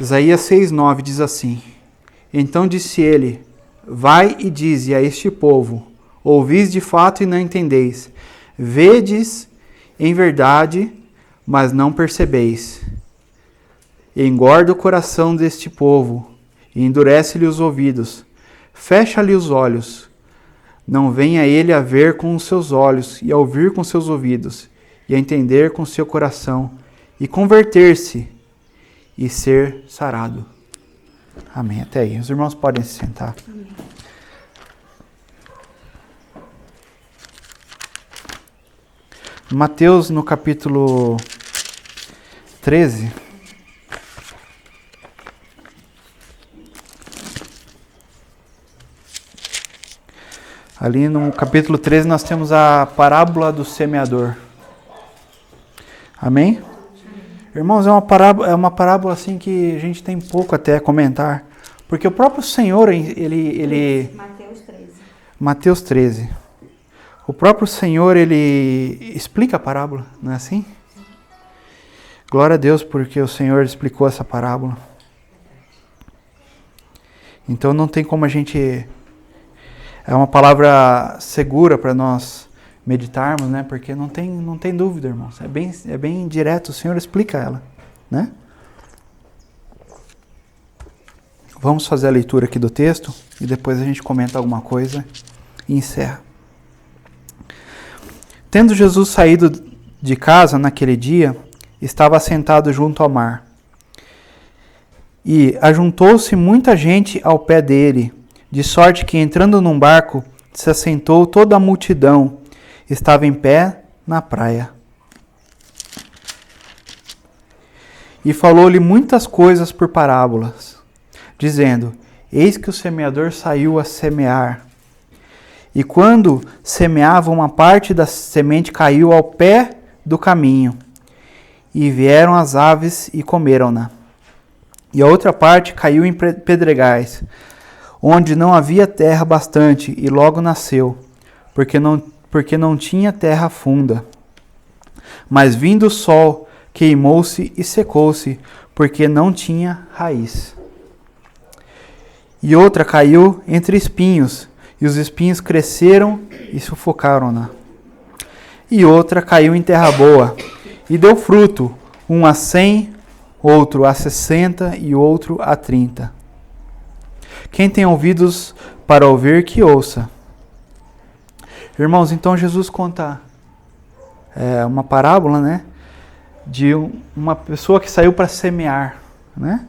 Isaías 6,9 diz assim: Então disse ele: Vai e dize a este povo: Ouvis de fato e não entendeis. Vedes em verdade, mas não percebeis. Engorda o coração deste povo e endurece-lhe os ouvidos. Fecha-lhe os olhos. Não venha ele a ver com os seus olhos e a ouvir com seus ouvidos e a entender com seu coração e converter-se e ser sarado. Amém. Até aí. Os irmãos podem se sentar. Amém. Mateus, no capítulo 13. Ali no capítulo 13 nós temos a parábola do semeador. Amém? Irmãos, é uma parábola assim que a gente tem pouco até a comentar, porque o próprio Senhor, Mateus 13. O próprio Senhor, ele explica a parábola, não é assim? Glória a Deus porque o Senhor explicou essa parábola. Então não tem como a gente... É uma palavra segura para nós meditarmos, né? Porque não tem dúvida, irmãos. É bem direto, o Senhor explica ela, né? Vamos fazer a leitura aqui do texto e depois a gente comenta alguma coisa e encerra. Tendo Jesus saído de casa naquele dia, estava assentado junto ao mar. E ajuntou-se muita gente ao pé dele, de sorte que, entrando num barco, se assentou toda a multidão. Estava em pé na praia. E falou-lhe muitas coisas por parábolas, dizendo: Eis que o semeador saiu a semear. E quando semeava, uma parte da semente caiu ao pé do caminho, e vieram as aves e comeram-na. E a outra parte caiu em pedregais, onde não havia terra bastante, e logo nasceu, porque não tinha terra funda. Mas vindo o sol, queimou-se e secou-se, porque não tinha raiz. E outra caiu entre espinhos, e os espinhos cresceram e sufocaram-na. E outra caiu em terra boa, e deu fruto, um a 100, outro a 60 e outro a 30. Quem tem ouvidos para ouvir, que ouça. Irmãos, então Jesus conta uma parábola, né, de uma pessoa que saiu para semear, né,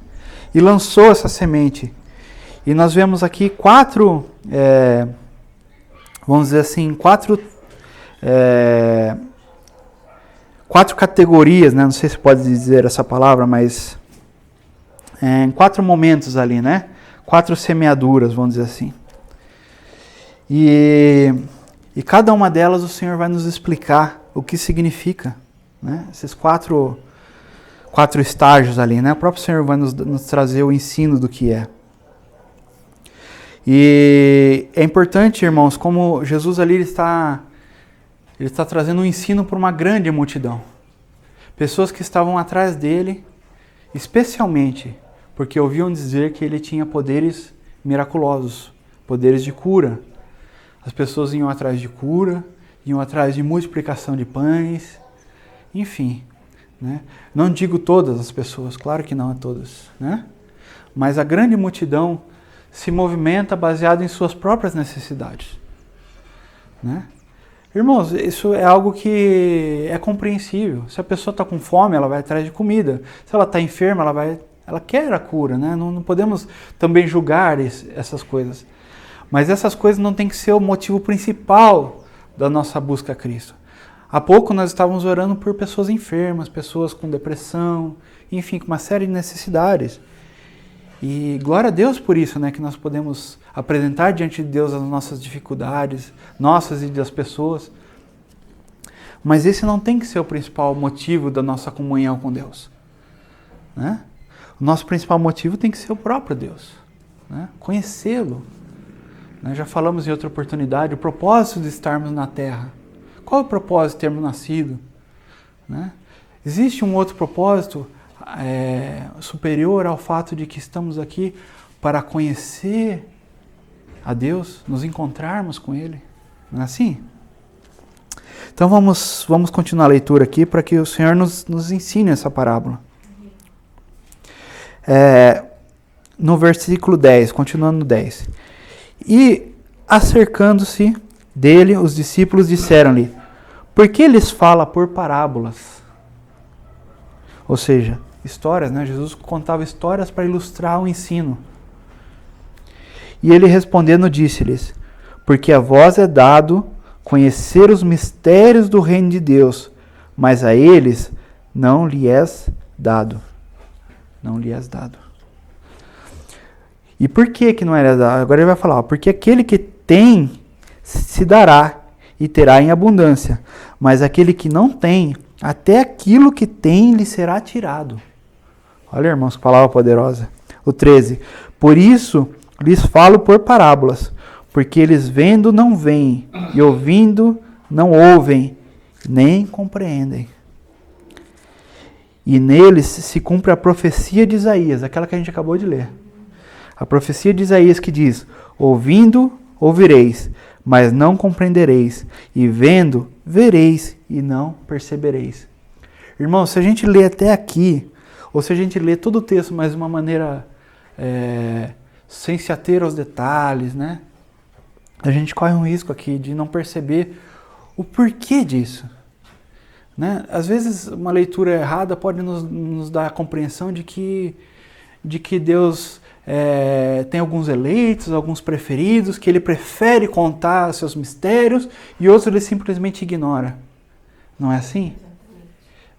e lançou essa semente. E nós vemos aqui quatro categorias, né, não sei se pode dizer essa palavra, mas em 4 momentos ali, né, 4 semeaduras, vamos dizer assim. E cada uma delas o Senhor vai nos explicar o que significa, né? Esses quatro estágios ali, né? O próprio Senhor vai nos trazer o ensino do que é. E é importante, irmãos, como Jesus ali ele está trazendo um ensino para uma grande multidão. Pessoas que estavam atrás dele, especialmente porque ouviam dizer que ele tinha poderes miraculosos, poderes de cura. As pessoas iam atrás de cura, iam atrás de multiplicação de pães, enfim, né? Não digo todas as pessoas, claro que não é todas, né? Mas a grande multidão se movimenta baseado em suas próprias necessidades, né? Irmãos, isso é algo que é compreensível. Se a pessoa está com fome, ela vai atrás de comida. Se ela está enferma, ela quer a cura, né? Não podemos também julgar essas coisas. Mas essas coisas não tem que ser o motivo principal da nossa busca a Cristo. Há pouco nós estávamos orando por pessoas enfermas, pessoas com depressão, enfim, com uma série de necessidades. E glória a Deus por isso, né? Que nós podemos apresentar diante de Deus as nossas dificuldades, nossas e das pessoas. Mas esse não tem que ser o principal motivo da nossa comunhão com Deus, né? O nosso principal motivo tem que ser o próprio Deus, né? Conhecê-lo. Já falamos em outra oportunidade, o propósito de estarmos na Terra. Qual é o propósito de termos nascido, né? Existe um outro propósito superior ao fato de que estamos aqui para conhecer a Deus, nos encontrarmos com Ele. Não é assim? Então vamos continuar a leitura aqui para que o Senhor nos ensine essa parábola. No versículo 10, continuando no 10. E acercando-se dele, os discípulos disseram-lhe: por que lhes fala por parábolas? Ou seja, histórias, né? Jesus contava histórias para ilustrar o ensino. E ele respondendo disse-lhes: porque a vós é dado conhecer os mistérios do reino de Deus, mas a eles não lhe és dado. Não lhe és dado. E por que não era dado? Agora ele vai falar: porque aquele que tem se dará e terá em abundância, mas aquele que não tem, até aquilo que tem lhe será tirado. Olha, irmãos, que palavra poderosa. O 13. Por isso lhes falo por parábolas, porque eles vendo não veem, e ouvindo não ouvem, nem compreendem. E neles se cumpre a profecia de Isaías, aquela que a gente acabou de ler. A profecia de Isaías que diz: ouvindo, ouvireis, mas não compreendereis, e vendo, vereis, e não percebereis. Irmãos, se a gente lê até aqui, ou se a gente lê todo o texto, mas de uma maneira sem se ater aos detalhes, né? A gente corre um risco aqui de não perceber o porquê disso. Né? Às vezes uma leitura errada pode nos dar a compreensão de que Deus tem alguns eleitos, alguns preferidos, que ele prefere contar seus mistérios e outros ele simplesmente ignora. Não é assim?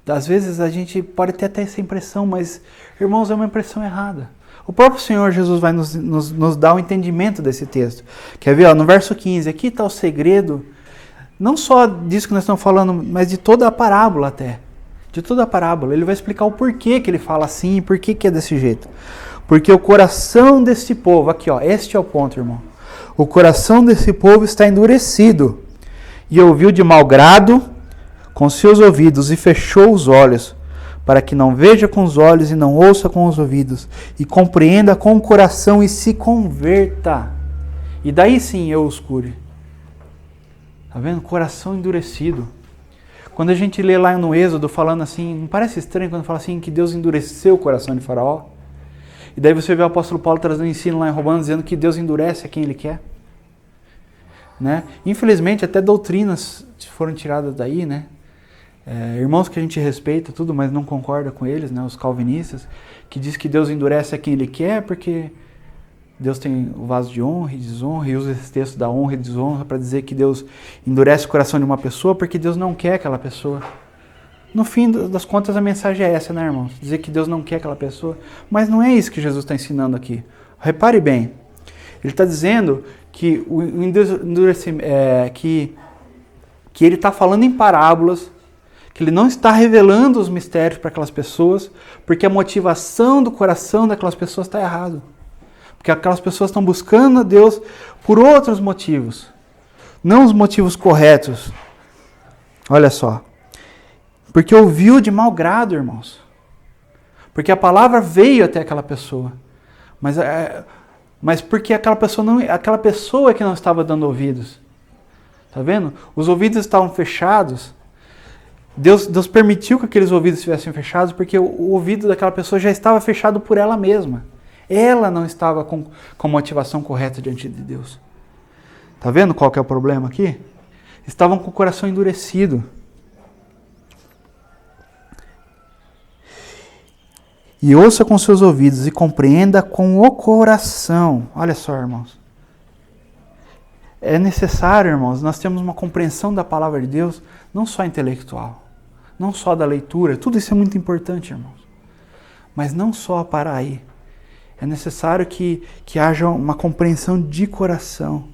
Às vezes a gente pode ter até essa impressão, mas, irmãos, é uma impressão errada. O próprio Senhor Jesus vai nos dar o entendimento desse texto. Quer ver? No verso 15, aqui está o segredo, não só disso que nós estamos falando, mas de toda a parábola até. De toda a parábola. Ele vai explicar o porquê que ele fala assim e porquê que é desse jeito. Porque o coração desse povo, aqui ó, este é o ponto, irmão. O coração desse povo está endurecido e ouviu de mau grado com seus ouvidos e fechou os olhos, para que não veja com os olhos e não ouça com os ouvidos, e compreenda com o coração e se converta. E daí sim eu os cure. Tá vendo? Coração endurecido. Quando a gente lê lá no Êxodo falando assim, não parece estranho quando fala assim que Deus endureceu o coração de Faraó? E daí você vê o apóstolo Paulo trazendo um ensino lá em Romanos dizendo que Deus endurece a quem Ele quer. Né? Infelizmente até doutrinas foram tiradas daí, né? Irmãos que a gente respeita tudo, mas não concorda com eles, né? Os calvinistas, que diz que Deus endurece a quem Ele quer porque Deus tem o vaso de honra e desonra, e usa esse texto da honra e desonra para dizer que Deus endurece o coração de uma pessoa porque Deus não quer aquela pessoa. No fim das contas a mensagem é essa, né, irmãos? Dizer que Deus não quer aquela pessoa, mas não é isso que Jesus está ensinando aqui. Repare bem, Ele está dizendo que o endurecimento, que Ele está falando em parábolas, que Ele não está revelando os mistérios para aquelas pessoas, porque a motivação do coração daquelas pessoas está errada. Porque aquelas pessoas estão buscando a Deus por outros motivos, não os motivos corretos. Olha só. Porque ouviu de mau grado, irmãos. Porque a palavra veio até aquela pessoa. Mas porque aquela pessoa é que não estava dando ouvidos. Tá vendo? Os ouvidos estavam fechados. Deus permitiu que aqueles ouvidos estivessem fechados porque o ouvido daquela pessoa já estava fechado por ela mesma. Ela não estava com motivação correta diante de Deus. Tá vendo qual que é o problema aqui? Estavam com o coração endurecido. E ouça com seus ouvidos e compreenda com o coração. Olha só, irmãos. É necessário, irmãos, nós temos uma compreensão da palavra de Deus, não só intelectual, não só da leitura, tudo isso é muito importante, irmãos. Mas não só parar aí. É necessário que haja uma compreensão de coração.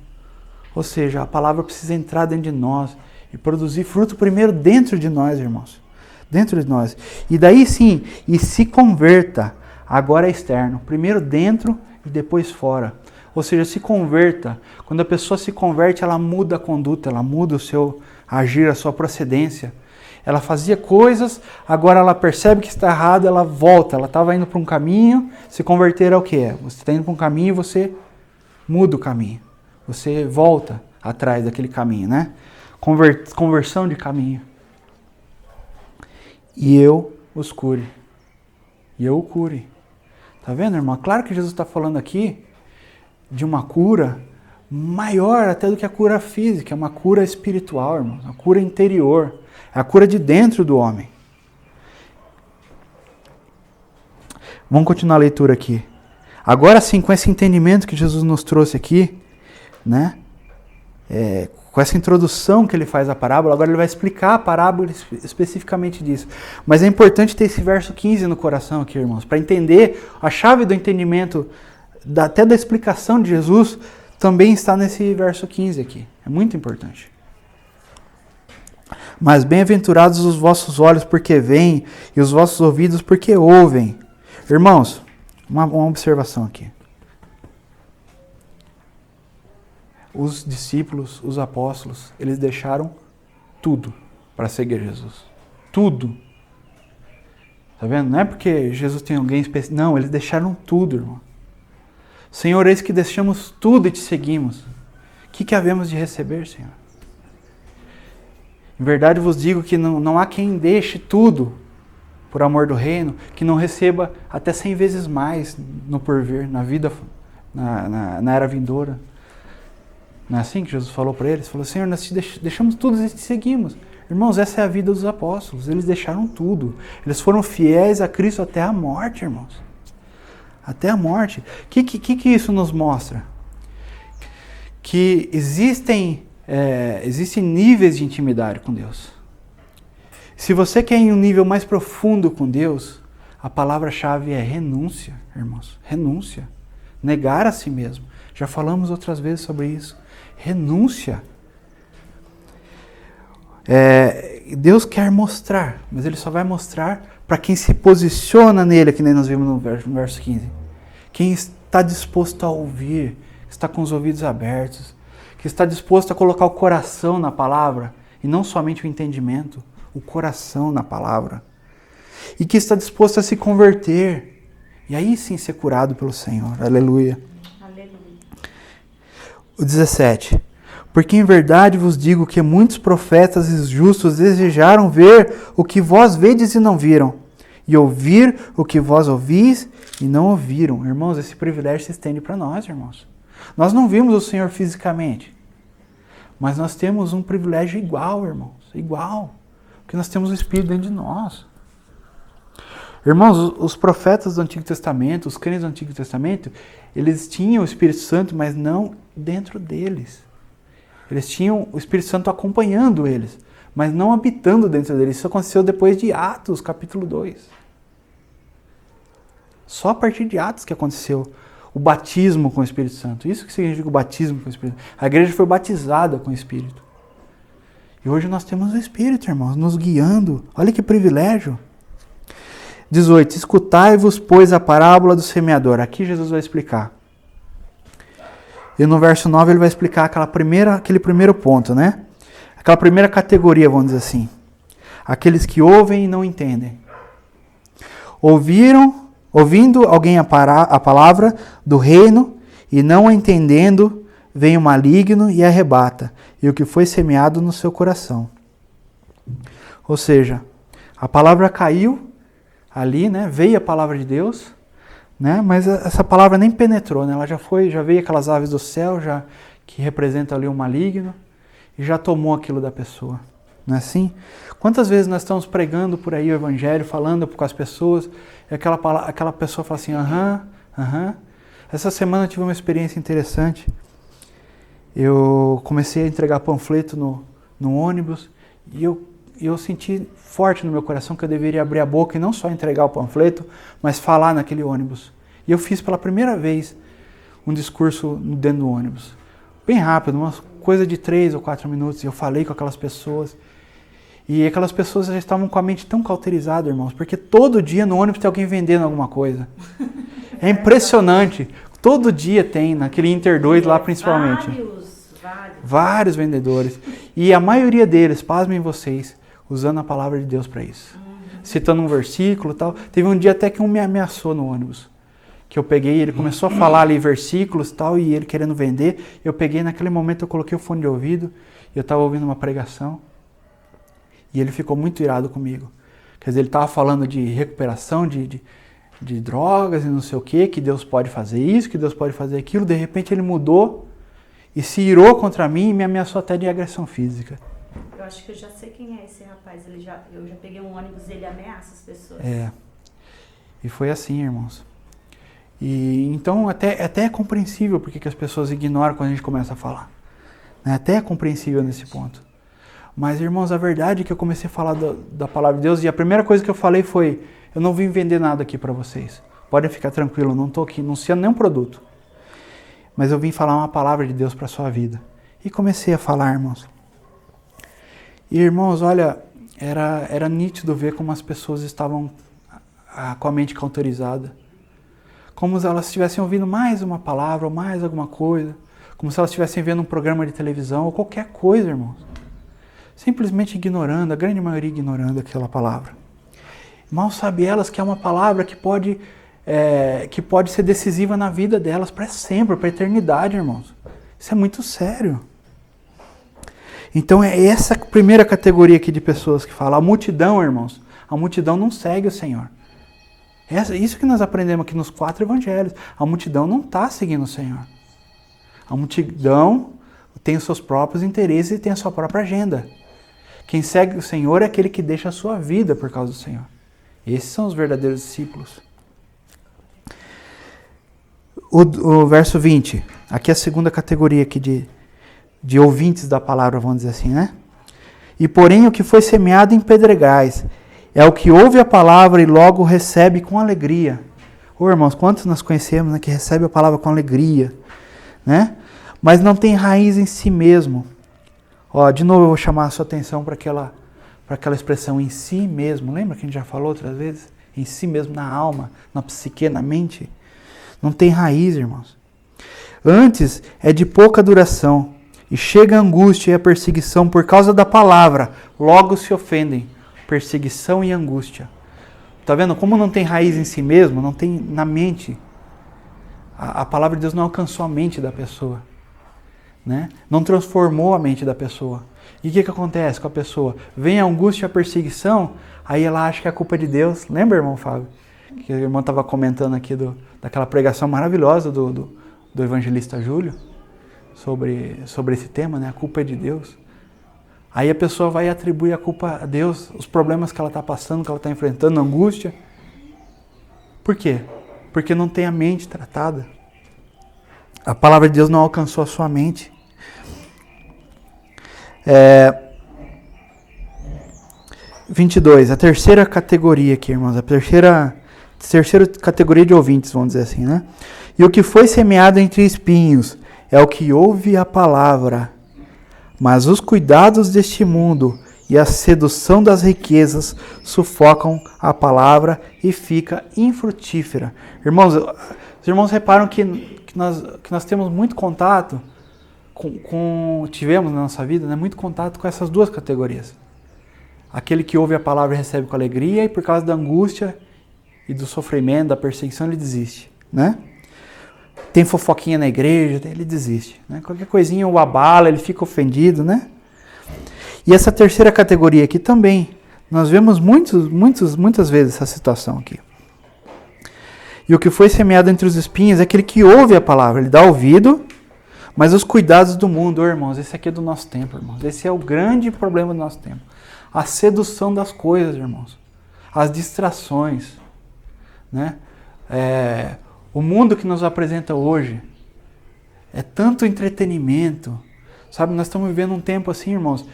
Ou seja, a palavra precisa entrar dentro de nós e produzir fruto primeiro dentro de nós, irmãos. Dentro de nós. E daí sim, e se converta. Agora é externo. Primeiro dentro e depois fora. Ou seja, se converta. Quando a pessoa se converte, ela muda a conduta, ela muda o seu agir, a sua procedência. Ela fazia coisas, agora ela percebe que está errado, ela volta. Ela estava indo para um caminho, se converter é o que? Você está indo para um caminho e você muda o caminho. Você volta atrás daquele caminho, né? Conversão de caminho. E eu os cure. E eu o cure. Tá vendo, irmão? Claro que Jesus está falando aqui de uma cura maior até do que a cura física. É uma cura espiritual, irmão. Uma cura interior. É a cura de dentro do homem. Vamos continuar a leitura aqui. Agora sim, com esse entendimento que Jesus nos trouxe aqui, né? Com essa introdução que ele faz à parábola, agora ele vai explicar a parábola especificamente disso. Mas é importante ter esse verso 15 no coração aqui, irmãos, para entender a chave do entendimento, até da explicação de Jesus, também está nesse verso 15 aqui. É muito importante. Mas bem-aventurados os vossos olhos porque veem e os vossos ouvidos porque ouvem. Irmãos, uma observação aqui. Os discípulos, os apóstolos, eles deixaram tudo para seguir Jesus. Tudo. Tá vendo? Não é porque Jesus tem alguém especial. Não, eles deixaram tudo, irmão. Senhor, eis que deixamos tudo e te seguimos. O que havemos de receber, Senhor? Em verdade vos digo que não há quem deixe tudo por amor do reino, que não receba até 100 vezes mais no porvir, na vida, na era vindoura. Não é assim que Jesus falou para eles? Falou, Senhor, nós te deixamos tudo e te seguimos. Irmãos, essa é a vida dos apóstolos. Eles deixaram tudo. Eles foram fiéis a Cristo até a morte, irmãos. Até a morte. O que isso nos mostra? Que existem níveis de intimidade com Deus. Se você quer ir em um nível mais profundo com Deus, a palavra-chave é renúncia, irmãos. Renúncia. Negar a si mesmo. Já falamos outras vezes sobre isso. Renúncia. Deus quer mostrar, mas Ele só vai mostrar para quem se posiciona nele, que nem nós vimos no verso 15. Quem está disposto a ouvir, está com os ouvidos abertos, que está disposto a colocar o coração na palavra, e não somente o entendimento, o coração na palavra. E que está disposto a se converter, e aí sim ser curado pelo Senhor. Aleluia. O 17. Porque em verdade vos digo que muitos profetas e justos desejaram ver o que vós vedes e não viram, e ouvir o que vós ouvis e não ouviram. Irmãos, esse privilégio se estende para nós, irmãos. Nós não vimos o Senhor fisicamente, mas nós temos um privilégio igual, irmãos, igual, porque nós temos o Espírito dentro de nós. Irmãos, os profetas do Antigo Testamento, os crentes do Antigo Testamento, eles tinham o Espírito Santo, mas não dentro deles. Eles tinham o Espírito Santo acompanhando eles, mas não habitando dentro deles. Isso aconteceu depois de Atos, capítulo 2. Só a partir de Atos que aconteceu o batismo com o Espírito Santo. Isso que significa o batismo com o Espírito Santo. A igreja foi batizada com o Espírito. E hoje nós temos o Espírito, irmãos, nos guiando. Olha que privilégio. 18. Escutai-vos, pois, a parábola do semeador. Aqui Jesus vai explicar. E no verso 9 ele vai explicar aquele primeiro ponto, né? Aquela primeira categoria, vamos dizer assim. Aqueles que ouvem e não entendem. Ouvindo alguém a palavra do reino e não a entendendo, vem o maligno e arrebata, e o que foi semeado no seu coração. Ou seja, a palavra caiu ali, né? Veio a palavra de Deus, né? Mas essa palavra nem penetrou, né? Ela já veio aquelas aves do céu, que representam ali o maligno, e já tomou aquilo da pessoa. Não é assim? Quantas vezes nós estamos pregando por aí o evangelho, falando com as pessoas, e aquela pessoa fala assim, aham. Essa semana eu tive uma experiência interessante. Eu comecei a entregar panfleto no ônibus, e eu senti forte no meu coração que eu deveria abrir a boca e não só entregar o panfleto, mas falar naquele ônibus. E eu fiz pela primeira vez um discurso dentro do ônibus. Bem rápido, uma coisa de 3 ou 4 minutos. E eu falei com aquelas pessoas. E aquelas pessoas já estavam com a mente tão cauterizada, irmãos, porque todo dia no ônibus tem alguém vendendo alguma coisa. É impressionante. Todo dia tem, naquele Inter 2 lá principalmente. Vários vendedores. E a maioria deles, pasmem vocês, usando a palavra de Deus para isso. Citando um versículo e tal. Teve um dia até que um me ameaçou no ônibus. Que eu peguei, ele começou a falar ali versículos e tal, e ele querendo vender. Eu peguei, naquele momento eu coloquei o fone de ouvido, e eu estava ouvindo uma pregação. E ele ficou muito irado comigo. Quer dizer, ele estava falando de recuperação de drogas e não sei o quê, que Deus pode fazer isso, que Deus pode fazer aquilo. De repente ele mudou e se irou contra mim e me ameaçou até de agressão física. Eu acho que eu já sei quem é esse rapaz. Eu já peguei um ônibus e ele ameaça as pessoas. E foi assim, irmãos. E então até é compreensível porque que as pessoas ignoram quando a gente começa a falar. Né? Até é compreensível nesse ponto. Mas, irmãos, a verdade é que eu comecei a falar da palavra de Deus e a primeira coisa que eu falei foi: eu não vim vender nada aqui para vocês. Podem ficar tranquilo, não estou aqui anunciando nenhum produto. Mas eu vim falar uma palavra de Deus para a sua vida. E comecei a falar, irmãos. E, irmãos, olha, era nítido ver como as pessoas estavam com a mente cauterizada. Como se elas estivessem ouvindo mais uma palavra ou mais alguma coisa. Como se elas estivessem vendo um programa de televisão ou qualquer coisa, irmãos. Simplesmente ignorando, a grande maioria ignorando aquela palavra. Mal sabe elas que é uma palavra que pode ser decisiva na vida delas para sempre, para a eternidade, irmãos. Isso é muito sério. Então é essa primeira categoria aqui de pessoas que falam. A multidão, irmãos, a multidão não segue o Senhor. Isso que nós aprendemos aqui nos 4 evangelhos. A multidão não está seguindo o Senhor. A multidão tem os seus próprios interesses e tem a sua própria agenda. Quem segue o Senhor é aquele que deixa a sua vida por causa do Senhor. Esses são os verdadeiros discípulos. O verso 20. Aqui é a segunda categoria aqui de ouvintes da palavra, vamos dizer assim, né? E porém o que foi semeado em pedregais é o que ouve a palavra e logo recebe com alegria. Irmãos, quantos nós conhecemos, né, que recebe a palavra com alegria, né? Mas não tem raiz em si mesmo. De novo eu vou chamar a sua atenção para aquela expressão em si mesmo. Lembra que a gente já falou outras vezes? Em si mesmo, na alma, na psique, na mente. Não tem raiz, irmãos. Antes é de pouca duração e chega a angústia e a perseguição por causa da palavra. Logo se ofendem. Perseguição e angústia. Tá vendo? Como não tem raiz em si mesmo, não tem na mente. A palavra de Deus não alcançou a mente da pessoa. Né? Não transformou a mente da pessoa. E o que acontece com a pessoa? Vem a angústia e a perseguição, aí ela acha que a culpa é de Deus. Lembra, irmão Fábio? Que o irmão estava comentando aqui daquela pregação maravilhosa do evangelista Júlio sobre esse tema, né? A culpa é de Deus. Aí a pessoa vai atribuir a culpa a Deus, os problemas que ela está passando, que ela está enfrentando, a angústia. Por quê? Porque não tem a mente tratada. A palavra de Deus não alcançou a sua mente. 22, a terceira categoria aqui, irmãos, a terceira categoria de ouvintes, vamos dizer assim, né? E o que foi semeado entre espinhos é o que ouve a palavra, mas os cuidados deste mundo e a sedução das riquezas sufocam a palavra e fica infrutífera. Irmãos, os irmãos reparam que nós temos muito contato tivemos na nossa vida, né, muito contato com essas duas categorias. Aquele que ouve a palavra e recebe com alegria, e por causa da angústia e do sofrimento, da perseguição, ele desiste, né? Tem fofoquinha na igreja, ele desiste, né? Qualquer coisinha o abala, ele fica ofendido, né? E essa terceira categoria aqui também, nós vemos muitas vezes essa situação aqui. E o que foi semeado entre os espinhos é aquele que ouve a palavra, ele dá ouvido, mas os cuidados do mundo, irmãos, esse aqui é do nosso tempo, irmãos. Esse é o grande problema do nosso tempo. A sedução das coisas, irmãos. As distrações, né? O mundo que nos apresenta hoje é tanto entretenimento, sabe? Nós estamos vivendo um tempo assim, irmãos.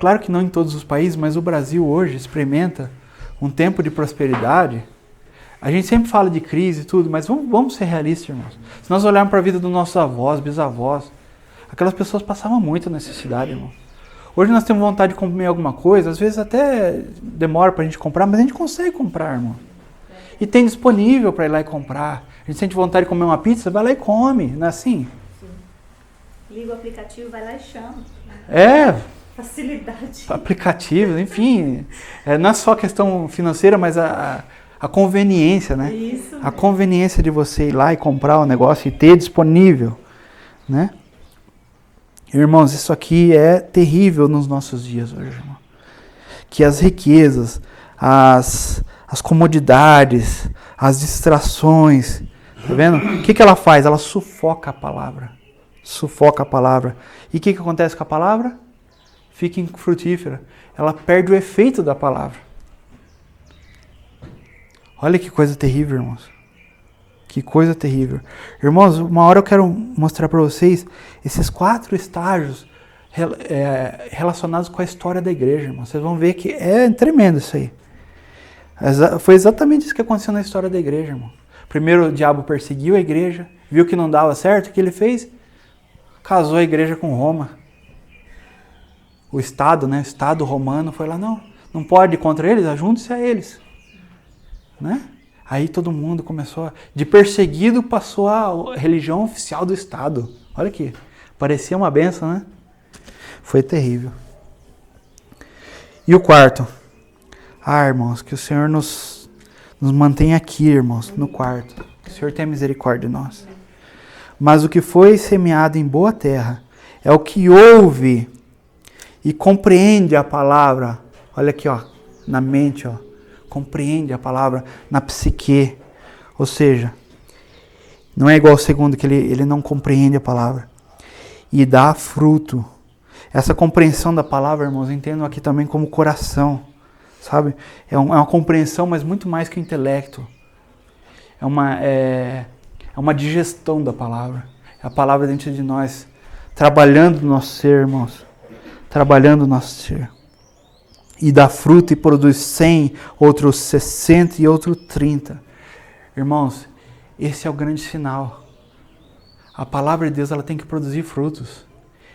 Claro que não em todos os países, mas o Brasil hoje experimenta um tempo de prosperidade. A gente sempre fala de crise e tudo, mas vamos ser realistas, irmãos. Se nós olharmos para a vida dos nossos avós, bisavós, aquelas pessoas passavam muita necessidade, irmão. Hoje nós temos vontade de comer alguma coisa, às vezes até demora para a gente comprar, mas a gente consegue comprar, irmão. E tem disponível para ir lá e comprar. A gente sente vontade de comer uma pizza, vai lá e come, não é assim? Sim. Liga o aplicativo, vai lá e chama. Facilidade. Aplicativos, enfim. Não é só questão financeira, mas a conveniência, né? Isso. A conveniência de você ir lá e comprar o negócio e ter disponível, né? Irmãos, isso aqui é terrível nos nossos dias hoje, irmão. Que as riquezas, as comodidades, as distrações, tá vendo? O que ela faz? Ela sufoca a palavra. Sufoca a palavra. E o que acontece com a palavra? Fica infrutífera. Ela perde o efeito da palavra. Olha que coisa terrível, irmãos. Que coisa terrível. Irmãos, uma hora eu quero mostrar para vocês esses 4 estágios relacionados com a história da igreja, irmãos. Vocês vão ver que é tremendo isso aí. Foi exatamente isso que aconteceu na história da igreja, irmão. Primeiro o diabo perseguiu a igreja, viu que não dava certo, o que ele fez? Casou a igreja com Roma. O Estado, né? O Estado romano foi lá, não pode ir contra eles, ajunte-se a eles. Né? Aí todo mundo começou, de perseguido passou a religião oficial do Estado. Olha aqui, parecia uma benção, né? Foi terrível. E o 4? Irmãos, que o Senhor nos mantenha aqui, irmãos, no 4. Que o Senhor tenha misericórdia de nós. Mas o que foi semeado em boa terra é o que ouve e compreende a palavra. Olha aqui, ó, na mente, ó. Compreende a palavra na psique. Ou seja, não é igual ao segundo que ele não compreende a palavra. E dá fruto. Essa compreensão da palavra, irmãos, entendam aqui também como coração. Sabe? É uma compreensão, mas muito mais que o intelecto. É uma digestão da palavra. É a palavra dentro de nós, trabalhando no nosso ser, irmãos. Trabalhando no nosso ser. E dá fruto e produz 100, outros 60 e outro 30. Irmãos, esse é o grande sinal. A palavra de Deus, ela tem que produzir frutos.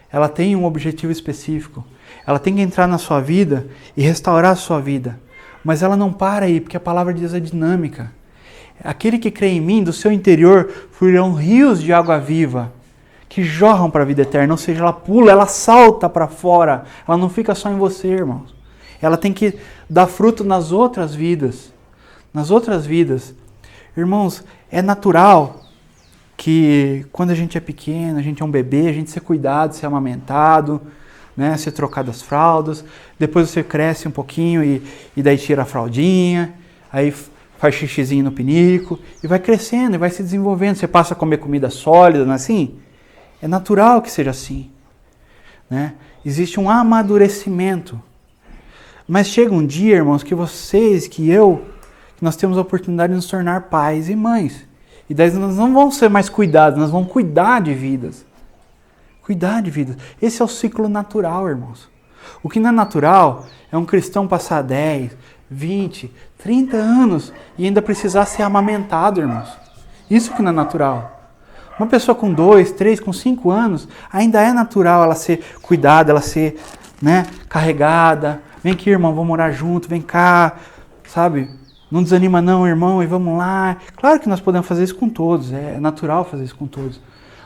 Ela tem um objetivo específico. Ela tem que entrar na sua vida e restaurar a sua vida. Mas ela não para aí, porque a palavra de Deus é dinâmica. Aquele que crê em mim, do seu interior, fluirão rios de água viva, que jorram para a vida eterna. Ou seja, ela pula, ela salta para fora. Ela não fica só em você, irmãos. Ela tem que dar fruto nas outras vidas. Nas outras vidas. Irmãos, é natural que quando a gente é pequeno, a gente é um bebê, a gente ser cuidado, ser amamentado, né, ser trocado as fraldas. Depois você cresce um pouquinho e daí tira a fraldinha, aí faz xixizinho no pinico e vai crescendo e vai se desenvolvendo. Você passa a comer comida sólida, não é assim? É natural que seja assim. Né? Existe um amadurecimento. Mas chega um dia, irmãos, que vocês, que nós temos a oportunidade de nos tornar pais e mães. E daí nós não vamos ser mais cuidados, nós vamos cuidar de vidas. Cuidar de vidas. Esse é o ciclo natural, irmãos. O que não é natural é um cristão passar 10, 20, 30 anos e ainda precisar ser amamentado, irmãos. Isso que não é natural. Uma pessoa com 2, 3, com 5 anos, ainda é natural ela ser cuidada, ela ser, né, carregada. Vem aqui, irmão, vamos morar junto, vem cá, sabe? Não desanima não, irmão, e vamos lá. Claro que nós podemos fazer isso com todos, é natural fazer isso com todos.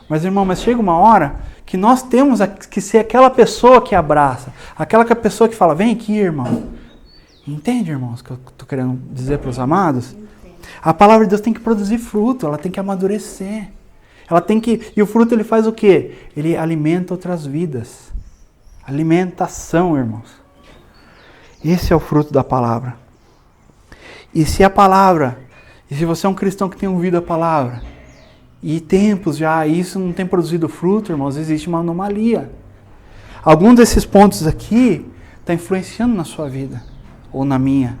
Mas, irmão, chega uma hora que nós temos que ser aquela pessoa que abraça, aquela pessoa que fala, vem aqui, irmão. Entende, irmãos, o que eu estou querendo dizer para os amados? A palavra de Deus tem que produzir fruto, ela tem que amadurecer. Ela tem que... E o fruto, ele faz o quê? Ele alimenta outras vidas. Alimentação, irmãos. Esse é o fruto da palavra. E se a palavra, e se você é um cristão que tem ouvido a palavra, e tempos já isso não tem produzido fruto, irmãos, existe uma anomalia. Algum desses pontos aqui está influenciando na sua vida, ou na minha.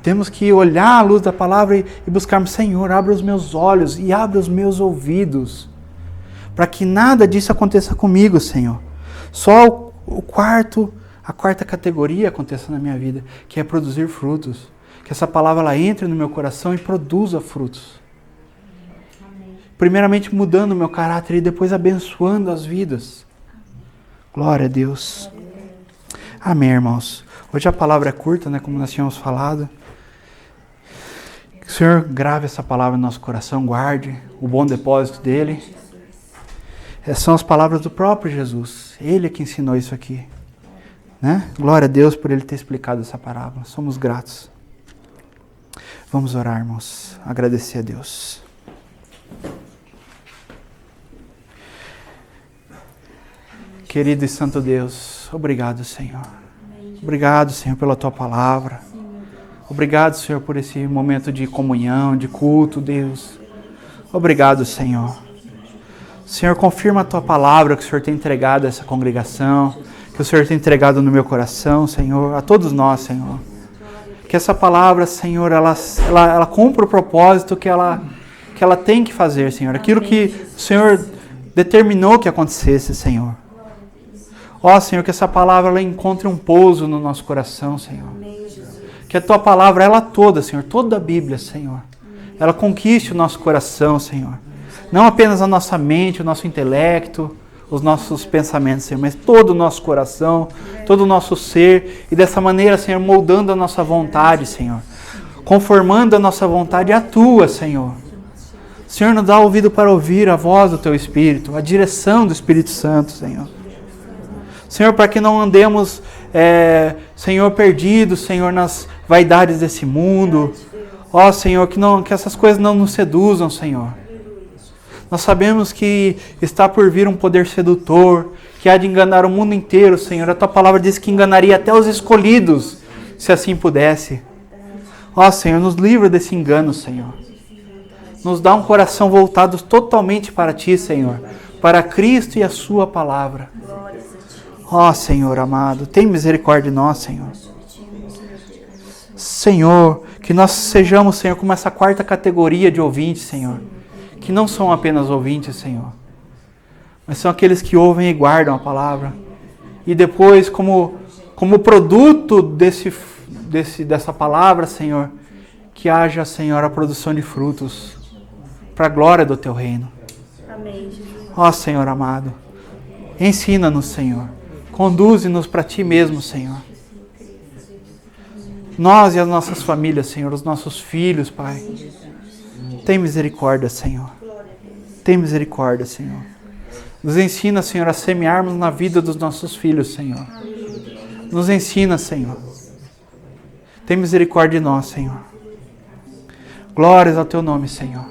Temos que olhar à luz da palavra e buscarmos, Senhor, abre os meus olhos e abre os meus ouvidos, para que nada disso aconteça comigo, Senhor. Só a quarta categoria aconteça na minha vida, que é produzir frutos. Que essa palavra ela entre no meu coração e produza frutos. Amém. Primeiramente mudando o meu caráter e depois abençoando as vidas. Glória a Deus. Amém, irmãos. Hoje a palavra é curta, né, como nós tínhamos falado. Que o Senhor grave essa palavra no nosso coração, guarde o bom depósito dele. Essas são as palavras do próprio Jesus. Ele é que ensinou isso aqui. Né? Glória a Deus por Ele ter explicado essa parábola. Somos gratos. Vamos orar, irmãos. Agradecer a Deus. Querido e santo Deus, obrigado, Senhor. Obrigado, Senhor, pela Tua palavra. Obrigado, Senhor, por esse momento de comunhão, de culto, Deus. Obrigado, Senhor. Senhor, confirma a Tua palavra que o Senhor tem entregado a essa congregação, que o Senhor tem entregado no meu coração, Senhor, a todos nós, Senhor. Que essa palavra, Senhor, ela cumpra o propósito que ela tem que fazer, Senhor. Aquilo que o Senhor determinou que acontecesse, Senhor. Ó, Senhor, que essa palavra ela encontre um pouso no nosso coração, Senhor. Que a Tua palavra, ela toda, Senhor, toda a Bíblia, Senhor, ela conquiste o nosso coração, Senhor. Não apenas a nossa mente, o nosso intelecto, os nossos pensamentos, Senhor, mas todo o nosso coração, todo o nosso ser, e dessa maneira, Senhor, moldando a nossa vontade, Senhor, conformando a nossa vontade à Tua, Senhor. Senhor, nos dá ouvido para ouvir a voz do Teu Espírito, a direção do Espírito Santo, Senhor. Senhor, para que não andemos, Senhor, perdidos, Senhor, nas vaidades desse mundo. Ó, Senhor, que essas coisas não nos seduzam, Senhor. Nós sabemos que está por vir um poder sedutor, que há de enganar o mundo inteiro, Senhor. A Tua palavra diz que enganaria até os escolhidos, se assim pudesse. Ó, Senhor, nos livra desse engano, Senhor. Nos dá um coração voltado totalmente para Ti, Senhor, para Cristo e a Sua palavra. Ó, Senhor amado, tem misericórdia de nós, Senhor. Senhor, que nós sejamos, Senhor, como essa quarta categoria de ouvintes, Senhor. Que não são apenas ouvintes, Senhor, mas são aqueles que ouvem e guardam a palavra. E depois, como produto dessa palavra, Senhor, que haja, Senhor, a produção de frutos para a glória do Teu reino. Amém, Jesus. Ó, Senhor amado, ensina-nos, Senhor. Conduze-nos para Ti mesmo, Senhor. Nós e as nossas famílias, Senhor, os nossos filhos, Pai. Tem misericórdia, Senhor. Tem misericórdia, Senhor. Nos ensina, Senhor, a semearmos na vida dos nossos filhos, Senhor. Nos ensina, Senhor. Tem misericórdia de nós, Senhor. Glórias ao Teu nome, Senhor.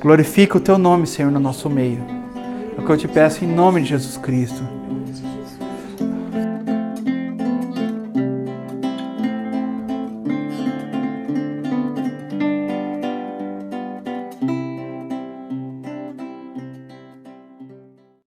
Glorifica o Teu nome, Senhor, no nosso meio. É o que eu te peço em nome de Jesus Cristo.